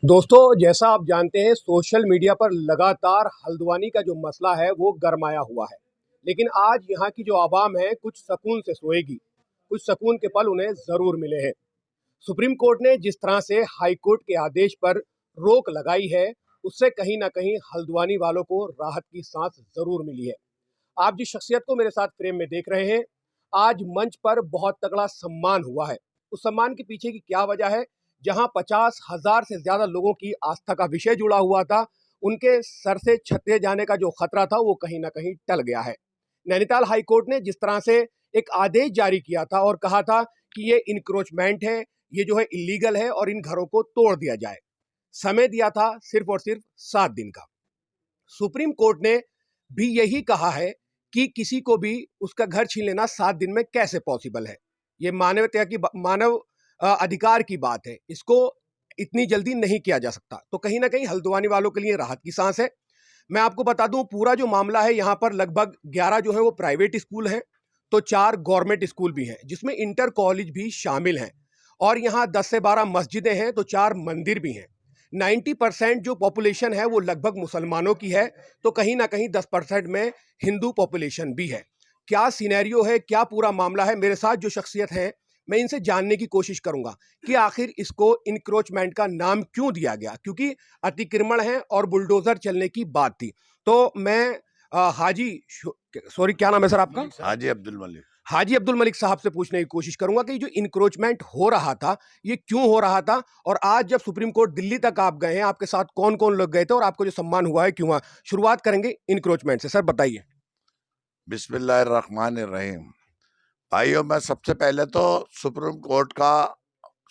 दोस्तों, जैसा आप जानते हैं सोशल मीडिया पर लगातार हल्द्वानी का जो मसला है वो गरमाया हुआ है। लेकिन आज यहाँ की जो आवाम है कुछ सुकून से सोएगी। कुछ सुकून के पल उन्हें ज़रूर मिले हैं। सुप्रीम कोर्ट ने जिस तरह से हाई कोर्ट के आदेश पर रोक लगाई है, उससे कहीं ना कहीं हल्द्वानी वालों को राहत की सांस ज़रूर मिली है। आप जिस शख्सियत को मेरे साथ फ्रेम में देख रहे हैं, आज मंच पर बहुत तगड़ा सम्मान हुआ है। उस सम्मान के पीछे की क्या वजह है? जहां 50,000 से ज्यादा लोगों की आस्था का विषय जुड़ा हुआ था, उनके सर से छतरे जाने का जो खतरा था वो कहीं ना कहीं टल गया है। नैनीताल हाई कोर्ट ने जिस तरह से एक आदेश जारी किया था और कहा था कि ये इंक्रोचमेंट है, ये जो है इलीगल है और इन घरों को तोड़ दिया जाए। समय दिया था सिर्फ और सिर्फ 7 दिन का। सुप्रीम कोर्ट ने भी यही कहा है कि किसी को भी उसका घर छीन लेना 7 दिन में कैसे पॉसिबल है। ये मानवता की मानव अधिकार की बात है। इसको इतनी जल्दी नहीं किया जा सकता। तो कहीं ना कहीं हल्द्वानी वालों के लिए राहत की सांस है। मैं आपको बता दूं, पूरा जो मामला है यहाँ पर लगभग 11 जो है वो प्राइवेट स्कूल हैं, तो 4 गवर्नमेंट स्कूल भी हैं, जिसमें इंटर कॉलेज भी शामिल हैं। और यहाँ 10 से 12 मस्जिदें हैं, तो 4 मंदिर भी हैं। 90% जो पॉपुलेशन है वो लगभग मुसलमानों की है, तो कहीं ना कहीं 10% में हिंदू पॉपुलेशन भी है। क्या सिनेरियो है, क्या पूरा मामला है, मेरे साथ जो शख्सियत है मैं इनसे जानने की कोशिश करूंगा कि आखिर इसको इंक्रोचमेंट का नाम क्यों दिया गया, क्योंकि अतिक्रमण है और बुलडोजर चलने की बात थी। तो मैं हाजी सॉरी, क्या नाम है सर आपका? हाजी अब्दुल मलिक। हाजी अब्दुल मलिक साहब से पूछने की कोशिश करूंगा कि जो इंक्रोचमेंट हो रहा था ये क्यों हो रहा था, और आज जब सुप्रीम कोर्ट दिल्ली तक आप गए हैं, आपके साथ कौन कौन लोग गए थे और आपको जो सम्मान हुआ है क्यों हुआ? शुरुआत करेंगे इंक्रोचमेंट से, सर बताइए। बिस्मिल्लाहिर्रहमानिर्रहीम। भाइयों, मैं सबसे पहले तो सुप्रीम कोर्ट का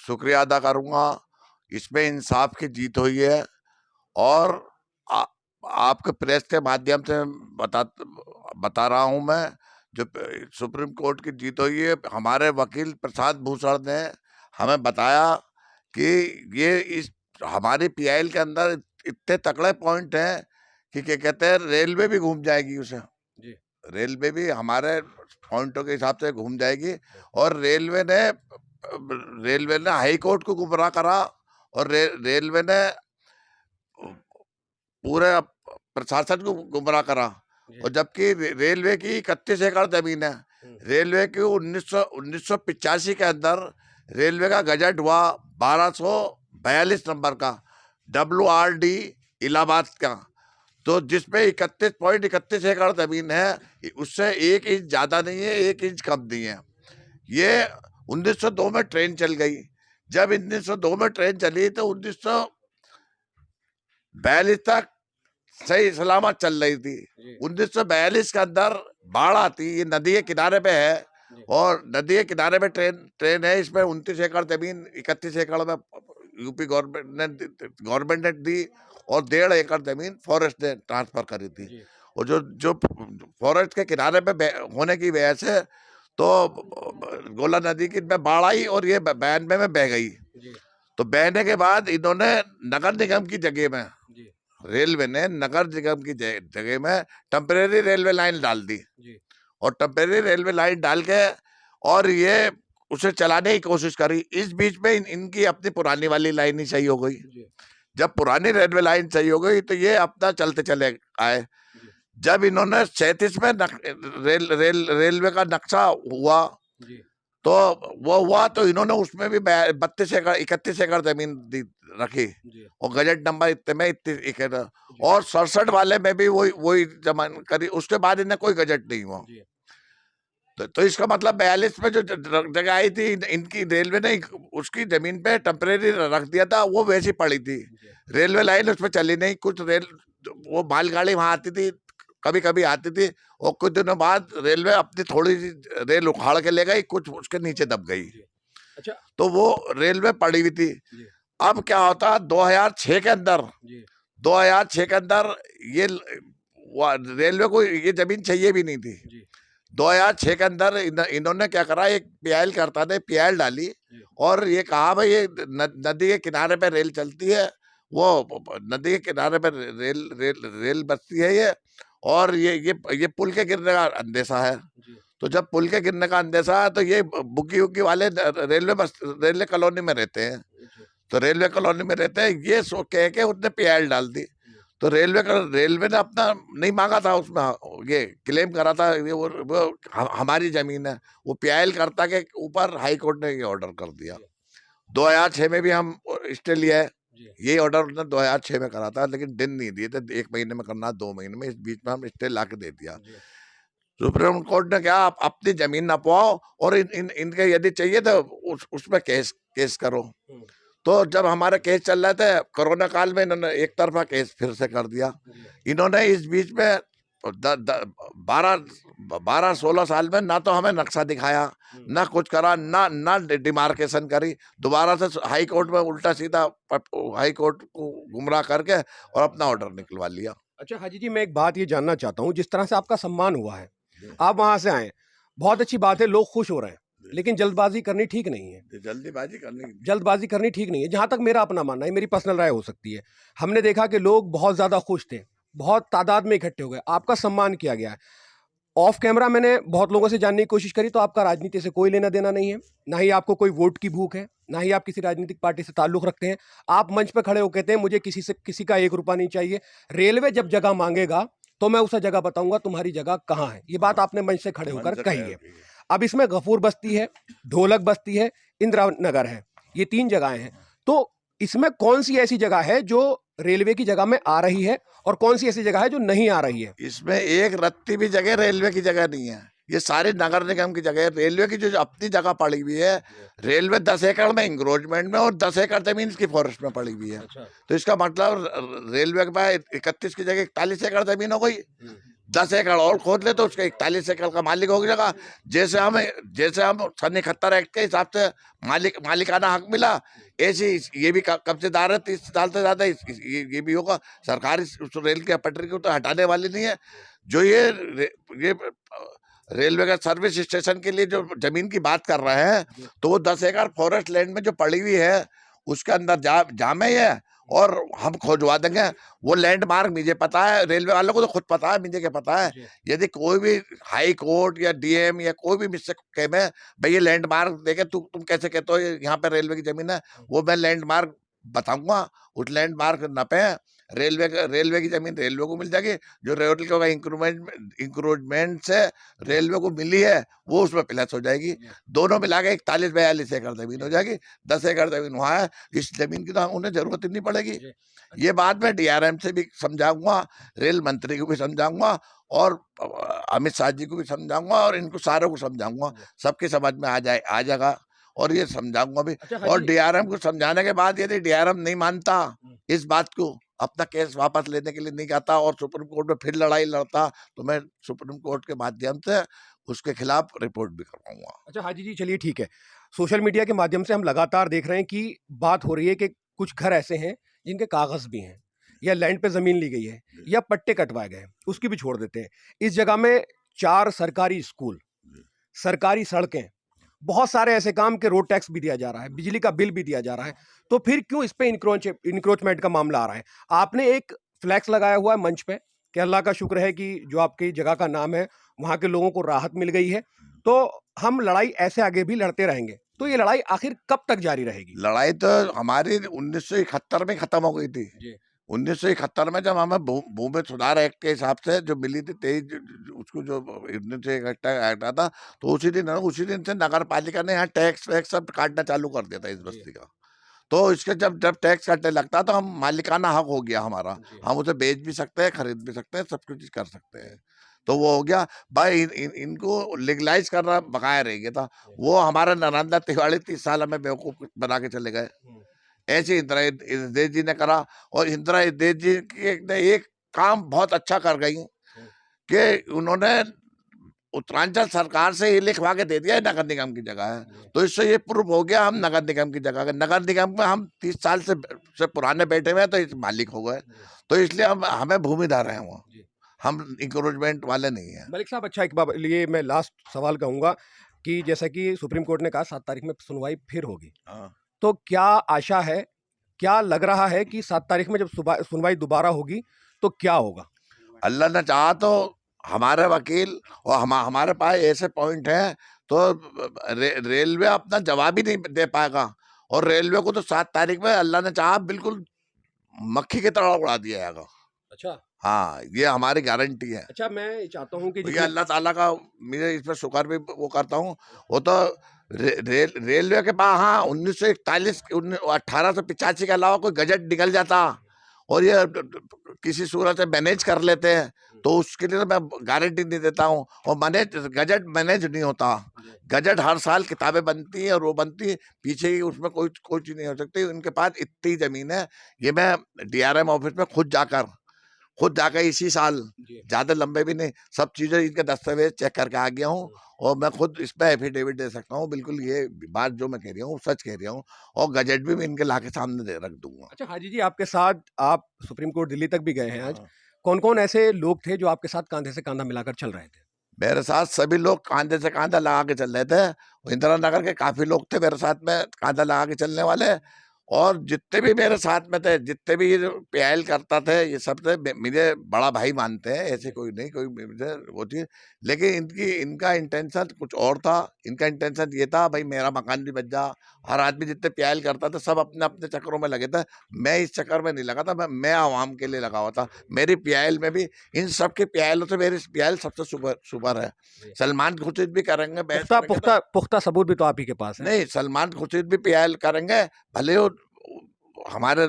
शुक्रिया अदा करूंगा। इसमें इंसाफ की जीत हुई है और आपके प्रेस के माध्यम से बता रहा हूं मैं, जो सुप्रीम कोर्ट की जीत हुई है, हमारे वकील प्रसाद भूषण ने हमें बताया कि ये इस हमारी पीआईएल के अंदर इतने तगड़े पॉइंट हैं कि क्या कहते हैं, रेलवे भी घूम जाएगी उसे। रेलवे भी हमारे पॉइंटों के हिसाब से घूम जाएगी। और रेलवे ने हाई कोर्ट को गुमराह करा और रेलवे ने पूरे प्रशासन को गुमराह करा। और जबकि रेलवे की 31 एकड़ जमीन है। रेलवे की 1985 के अंदर रेलवे का गजट हुआ 1242 नंबर का, WRD इलाहाबाद का, तो जिसमें 31.31 एकड़ जमीन है, उससे 1 इंच ज्यादा नहीं है, 1 इंच कम नहीं है। ये 1902 में ट्रेन चल गई। जब 1902 में ट्रेन चली तो 1942 तक सही सलामत चल रही थी। 1942 के अंदर बाढ़ आती, ये नदी के किनारे पे है और नदी के किनारे पे ट्रेन है। इसमें 29 एकड़ जमीन 31 एकड़ में यूपी गवर्नमेंट ने दी और 1.5 एकड़ जमीन फॉरेस्ट ने ट्रांसफर करी थी। और जो फॉरेस्ट के किनारे पे होने की वजह से तो गोला नदी की में बाढ़ आई और ये 92 में बह गई। तो बहने के बाद इन्होंने नगर निगम की जगह में, रेलवे ने नगर निगम की जगह में टेम्परेरी रेलवे लाइन डाल दी। और टेम्परेरी रेलवे लाइन डाल के और ये उसे चलाने की कोशिश करी। इस बीच में इनकी अपनी पुरानी वाली लाइन ही सही हो गई। जब पुरानी रेलवे लाइन सही हो गई तो ये अपना चलते चले आए। जब इन्होंने 37 में रेलवे का नक्शा हुआ तो वो हुआ, तो इन्होंने उसमें भी 32 एकड़ 31 एकड़ जमीन रखी और गजट नंबर इतने में इतने, और 67 वाले में भी वही जमान करी। उसके बाद इन्हें कोई गजट नहीं हुआ। तो इसका मतलब 42 में जो जगह आई थी, इनकी रेलवे ने उसकी जमीन पे टेम्परेरी रख दिया था, वो वैसी पड़ी थी। रेलवे लाइन उसमें चली नहीं। कुछ वो मालगाड़ी वहां आती थी, कभी कभी आती थी, और कुछ दिनों बाद रेलवे अपनी थोड़ी सी रेल उखाड़ के ले गई, कुछ उसके नीचे दब गई। अच्छा, तो वो रेलवे पड़ी हुई थी। अब क्या होता, 2006 के अंदर ये रेलवे को ये जमीन चाहिए भी नहीं थी। 2006 के अंदर इन्होंने क्या करा, एक पीआईएल करता था, पीआईएल डाली और ये कहा भाई ये नदी के किनारे पे रेल चलती है, वो नदी के किनारे पे रेल बसती है ये, और ये पुल के गिरने का अंदेशा है। तो जब पुल के गिरने का अंदेशा है तो ये बुग्गी उग्गी वाले रेलवे कॉलोनी में रहते हैं। तो रेलवे कॉलोनी में रहते हैं, ये सो कह के उसने पीआईएल डाल दी। तो रेलवे ने अपना नहीं मांगा था, उसमें ये क्लेम करा था ये वो हमारी जमीन है, वो पीआईएल करता के ऊपर हाई कोर्ट ने ये ऑर्डर कर दिया। 2006 में भी हम स्टे लिया है, ये ऑर्डर उसने 2006 में करा था, लेकिन दिन नहीं दिए थे, 1 महीने में करना 2 महीने में, इस बीच में हम स्टे ला के दे दिया। सुप्रीम कोर्ट ने क्या, आप अपनी जमीन ना पाओ और इनके यदि चाहिए तो उसमें केस करो। तो जब हमारे केस चल रहे थे कोरोना काल में, इन्होंने एक तरफा केस फिर से कर दिया। इन्होंने इस बीच में 12-16 साल में ना तो हमें नक्शा दिखाया, ना कुछ करा, ना डिमार्केशन करी। दोबारा से हाई कोर्ट में उल्टा सीधा हाई कोर्ट को गुमराह करके और अपना ऑर्डर निकलवा लिया। अच्छा हाजी जी, मैं एक बात ये जानना चाहता हूँ, जिस तरह से आपका सम्मान हुआ है, आप वहां से आए, बहुत अच्छी बात है, लोग खुश हो रहे हैं, लेकिन जल्दबाजी करनी ठीक नहीं है। जल्दबाजी करनी ठीक नहीं है, जहां तक मेरा अपना मानना है, मेरी पर्सनल राय हो सकती है। हमने देखा कि लोग बहुत ज्यादा खुश थे, बहुत तादाद में इकट्ठे हो गए, आपका सम्मान किया गया है। ऑफ कैमरा मैंने बहुत लोगों से जानने की कोशिश करी, तो आपका राजनीति से कोई लेना देना नहीं है, ना ही आपको कोई वोट की भूख है, ना ही आप किसी राजनीतिक पार्टी से ताल्लुक रखते हैं। आप मंच पर खड़े हो कहते हैं मुझे किसी का 1 रुपया नहीं चाहिए, रेलवे जब जगह मांगेगा तो मैं उसे जगह बताऊंगा तुम्हारी जगह कहाँ है। ये बात आपने मंच से खड़े होकर कही है। अब इसमें गफूर बस्ती है, ढोलक बस्ती है, इंदिरा नगर है, ये 3 जगहें हैं। तो इसमें कौन सी ऐसी जगह है जो रेलवे की जगह में आ रही है और कौन सी ऐसी जगह है जो नहीं आ रही है? इसमें एक रत्ती भी जगह रेलवे की जगह नहीं है, ये सारी नगर निगम की जगह है। रेलवे की जो अपनी जगह पड़ी हुई है, रेलवे 10 एकड़ में इंक्रोचमेंट में और 10 एकड़ जमीन इसकी फॉरेस्ट में पड़ी हुई है। तो इसका मतलब रेलवे के पास 31 की जगह 41 एकड़ जमीन हो गई। 10 एकड़ और खोद ले तो उसका 41 एकड़ का मालिक हो जाएगा। जैसे हम सन 71 एक्ट के हिसाब से मालिकाना हक मिला, ऐसे ये भी कब्जेदार है 30 साल से ज्यादा, ये भी होगा। सरकार इस रेल के पटरी को तो हटाने वाली नहीं है। जो ये रेलवे का सर्विस स्टेशन के लिए जो जमीन की बात कर रहे हैं, तो वो 10 एकड़ फॉरेस्ट लैंड में जो पड़ी हुई है उसके अंदर जामे है और हम खोजवा देंगे। वो लैंडमार्क मुझे पता है, रेलवे वालों को तो खुद पता है, मुझे क्या पता है। यदि कोई भी हाई कोर्ट या डीएम या कोई भी मुझसे कहे में भाई ये लैंडमार्क देखे, तुम कैसे कहते हो यहाँ पे रेलवे की जमीन है, वो मैं लैंडमार्क बताऊंगा। उस लैंडमार्क न पे रेलवे की जमीन रेलवे को मिल जाएगी। जो रेलवे का इंक्रोचमेंट से रेलवे को मिली है वो उसमें प्लस हो जाएगी। दोनों मिला के 41-42 एकड़ जमीन हो जाएगी। 10 एकड़ जमीन वहाँ है, इस जमीन की तो उन्हें जरूरत ही नहीं पड़ेगी। ये बात मैं डीआरएम से भी समझाऊंगा, रेल मंत्री को भी समझाऊंगा और अमित शाह जी को भी समझाऊंगा और इनको सारों को समझाऊंगा, सबके समझ में आ जाएगा और ये समझाऊंगा भी। और डीआरएम को समझाने के बाद यदि डीआरएम नहीं मानता इस बात को, अपना केस वापस लेने के लिए नहीं जाता और सुप्रीम कोर्ट में फिर लड़ाई लड़ता, तो मैं सुप्रीम कोर्ट के माध्यम से उसके खिलाफ रिपोर्ट भी करवाऊंगा। अच्छा हाजी जी, चलिए ठीक है। सोशल मीडिया के माध्यम से हम लगातार देख रहे हैं कि बात हो रही है कि कुछ घर ऐसे हैं जिनके कागज भी हैं, या लैंड पे जमीन ली गई है, या पट्टे कटवाए गए, उसकी भी छोड़ देते हैं। इस जगह में 4 सरकारी स्कूल, सरकारी सड़कें, बहुत सारे ऐसे काम के रोड टैक्स भी दिया जा रहा है, बिजली का बिल भी दिया जा रहा है, तो फिर क्यों इस पे इंक्रोचमेंट का मामला आ रहा है? आपने एक फ्लैक्स लगाया हुआ है मंच पे कि अल्लाह का शुक्र है कि जो आपकी जगह का नाम है वहां के लोगों को राहत मिल गई है, तो हम लड़ाई ऐसे आगे भी लड़ते रहेंगे। तो ये लड़ाई आखिर कब तक जारी रहेगी? लड़ाई तो हमारी 1971 में खत्म हो गई थी। 1971 में जब हमें भूमि सुधार एक्ट के हिसाब से जो मिली थी 23 उसको जो 1971 एक्ट आता, तो उसी दिन से नगर पालिका ने यहाँ टैक्स वैक्स सब काटना चालू कर दिया था इस बस्ती का। तो इसके जब टैक्स काटने लगता तो हम मालिकाना हक हो गया हमारा, हम उसे बेच भी सकते हैं, खरीद भी सकते हैं, सब कुछ कर सकते हैं। तो वो हो गया भाई। इनको लीगलाइज करना बकाया रह गया था। वो हमारा नरेंद्र तिवारी 30 साल हमें बेवकूफ बना के चले गए। ऐसे इंदिरा हृदय जी ने करा, और इंदिरा हृदय जी ने एक काम बहुत अच्छा कर गई कि उन्होंने उत्तरांचल सरकार से ये लिखवा के दे दिया नगर निगम की जगह है। तो इससे ये प्रूफ हो गया हम नगर निगम की जगह, नगर निगम में हम 30 साल से पुराने बैठे हुए हैं, तो इस मालिक हो गए। तो इसलिए हमें भूमिदार है वहाँ, हम इंक्रोचमेंट वाले नहीं है। मलिक साहब, अच्छा एक बात लिए मैं लास्ट सवाल कहूंगा कि जैसा कि सुप्रीम कोर्ट ने कहा 7 तारीख में सुनवाई फिर होगी, तो क्या आशा है, क्या लग रहा है कि 7 तारीख में जब सुनवाई दोबारा होगी तो क्या होगा? अल्लाह ने चाहा तो हमारे वकील और हमारे पास ऐसे पॉइंट हैं तो रेलवे अपना जवाब ही नहीं दे पाएगा और रेलवे को तो 7 तारीख में अल्लाह ने चाहा बिल्कुल मक्खी की तरह उड़ा दिया जाएगा। अच्छा। हाँ, ये हमारी गारंटी है। अच्छा, मैं चाहता हूँ कि तो ये जितने अल्लाह ताला का मैं इस पे शुक्र भी वो करता हूँ। वो तो रेलवे के पास, हाँ, 1941 1885 के अलावा कोई गजट निकल जाता और ये किसी सूरत से मैनेज कर लेते हैं, तो उसके लिए तो मैं गारंटी नहीं देता हूँ। और मैनेज गजट मैनेज नहीं होता। गजट हर साल किताबें बनती हैं और वो बनती है पीछे ही, उसमें कोई कोई चीज नहीं हो सकती। उनके पास इतनी जमीन है। ये मैं डीआरएम ऑफिस में खुद जाकर इसी साल, जी। ज्यादा लंबे भी नहीं, सब चीजें इनके दस्तावेज चेक करके आ गया हूँ। और मैं खुद इस पे एफिडेविट दे सकता हूँ, बिल्कुल ये बात जो मैं कह रही हूँ सच कह रही हूँ। और गजट भी मैं इनके लाके सामने दे रख दूंगा। अच्छा हाजी जी, आपके साथ आप सुप्रीम कोर्ट दिल्ली तक भी गए हैं आज। हाँ। कौन-कौन ऐसे लोग थे जो आपके साथ कांधे से कांधा मिलाकर चल रहे थे? मेरे साथ सभी लोग कांधे से कांधा लगा के चल रहे थे। इंदिरा नगर के काफी लोग थे मेरे साथ में कांधा लगा के चलने वाले। और जितने भी मेरे साथ में थे, जितने भी ये पीआईएल करता थे, ये सब थे मुझे बड़ा भाई मानते हैं। ऐसे कोई नहीं, कोई मुझे वो थी। लेकिन इनका इंटेंशन कुछ और था। इनका इंटेंशन ये था, भाई मेरा मकान भी बच जा। हर आदमी जितने पीआईएल करता था सब अपने अपने चक्करों में लगे थे। मैं इस चक्कर में नहीं लगा था। मैं आवाम के लिए लगा हुआ था। मेरी पीआईएल में भी इन सब की पीआईएल से मेरी पीआईएल सबसे सुपर है। सलमान खुर्शीद भी करेंगे, बहस पुख्ता करेंगे तो पुख्ता पुख्ता सबूत भी तो आप ही के पास है। नहीं, सलमान खुर्शीद भी पीआईएल करेंगे, भले वो हमारे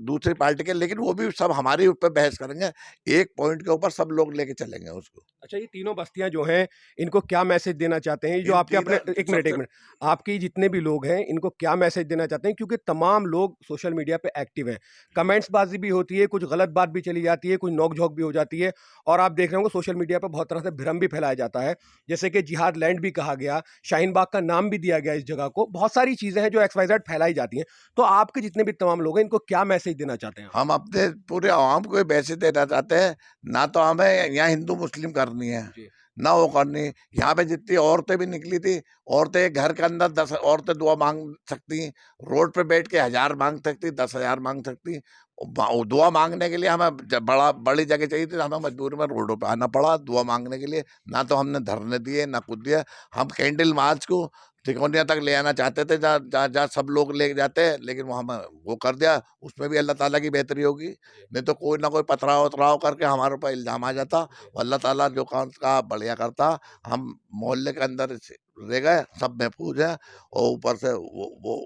दूसरी पार्टी के, लेकिन वो भी सब हमारे ऊपर बहस करेंगे। एक पॉइंट के ऊपर सब लोग लेके चलेंगे उसको। अच्छा, ये तीनों बस्तियां जो हैं, इनको क्या मैसेज देना चाहते हैं? ये जो इन आपके अपने तीनों एक मिनट, एक सबसे मिनट, आपके जितने भी लोग हैं, इनको क्या मैसेज देना चाहते हैं? क्योंकि तमाम लोग सोशल मीडिया पे एक्टिव हैं। कमेंट्सबाजी भी होती है, कुछ गलत बात भी चली जाती है, कुछ नोक-झोंक भी हो जाती है और आप देख रहे होंगे सोशल मीडिया पे बहुत तरह से भ्रम भी फैलाया जाता है। जैसे कि जिहाद लैंड भी कहा गया, शाहीन बाग का नाम भी दिया गया इस जगह को। बहुत सारी चीज़ें हैं जो एक्स-वाई-ज़ेड फैलाई जाती हैं। तो आपके जितने भी तमाम लोग हैं, इनको क्या मैसेज देना चाहते हैं आप? हम अपने पूरे आवाम को मैसेज देना चाहते हैं, ना तो हमें यहाँ हिंदू मुस्लिम करनी है, जी। ना वो करनी। यहाँ पे जितनी औरतें भी निकली थी, औरतें घर के अंदर 10 औरतें दुआ मांग सकती, रोड पे बैठ के 1000 मांग सकती, 10,000 मांग सकती। दुआ मांगने के लिए हमें बड़ी जगह चाहिए थी, हमें मजबूरी में रोडों पे आना पड़ा दुआ मांगने के लिए। ना तो हमने धरने दिए, ना कुछ दिया। हम कैंडल मार्च को तिकोनिया तक ले आना चाहते थे, जहाँ सब लोग ले जाते हैं, लेकिन वो हमें वो कर दिया। उसमें भी अल्लाह ताला की बेहतरी होगी, नहीं तो कोई ना कोई पथराव वथराव करके हमारे ऊपर इल्जाम आ जाता। और अल्लाह ताला जो काम का बढ़िया करता। हम मोहल्ले के अंदर रह गए, सब महफूज है। और ऊपर से वो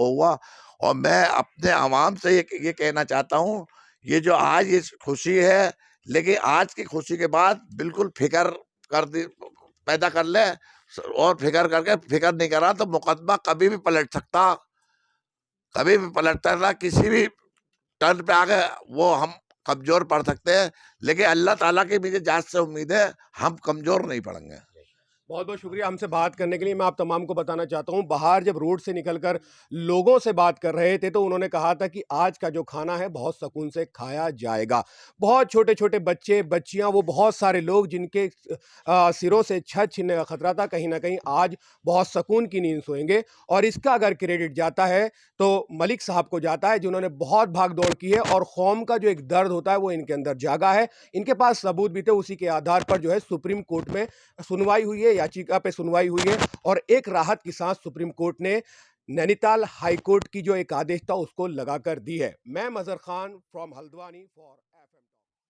हुआ। और मैं अपने आवाम से ये कहना चाहता हूँ, ये जो आज ये खुशी है, लेकिन आज की खुशी के बाद बिल्कुल फिक्र कर दी पैदा कर ले। और फिक्र करके फिक्र नहीं करा तो मुकदमा कभी भी पलट सकता, कभी भी पलटता रहा। किसी भी टर्न पे आके वो हम कमजोर पड़ सकते हैं, लेकिन अल्लाह ताला की मुझे जात से उम्मीद है हम कमजोर नहीं पड़ेंगे। बहुत-बहुत शुक्रिया हमसे बात करने के लिए। मैं आप तमाम को बताना चाहता हूँ, बाहर जब रोड से निकलकर लोगों से बात कर रहे थे, तो उन्होंने कहा था कि आज का जो खाना है, बहुत सुकून से खाया जाएगा। बहुत छोटे-छोटे बच्चे, बच्चियाँ, वो बहुत सारे लोग जिनके सिरों से छत छीनने का खतरा था, कहीं न कहीं आज बहुत सुकून की नींद सोएँगे और इसका अगर क्रेडिट जाता है, तो मलिक साहब को जाता है, जिन्होंने बहुत भाग-दौड़ की है और कौम का जो एक दर्द होता है, वो इनके अंदर जागा है। इनके पास सबूत भी थे, उसी के आधार पर जो है सुप्रीम कोर्ट में सुनवाई हुई है, याचिका पे सुनवाई हुई है और एक राहत की सांस सुप्रीम कोर्ट ने नैनीताल हाई कोर्ट की जो एक आदेश था उसको लगाकर दी है। मैं मजहर खान फ्रॉम हल्द्वानी फॉर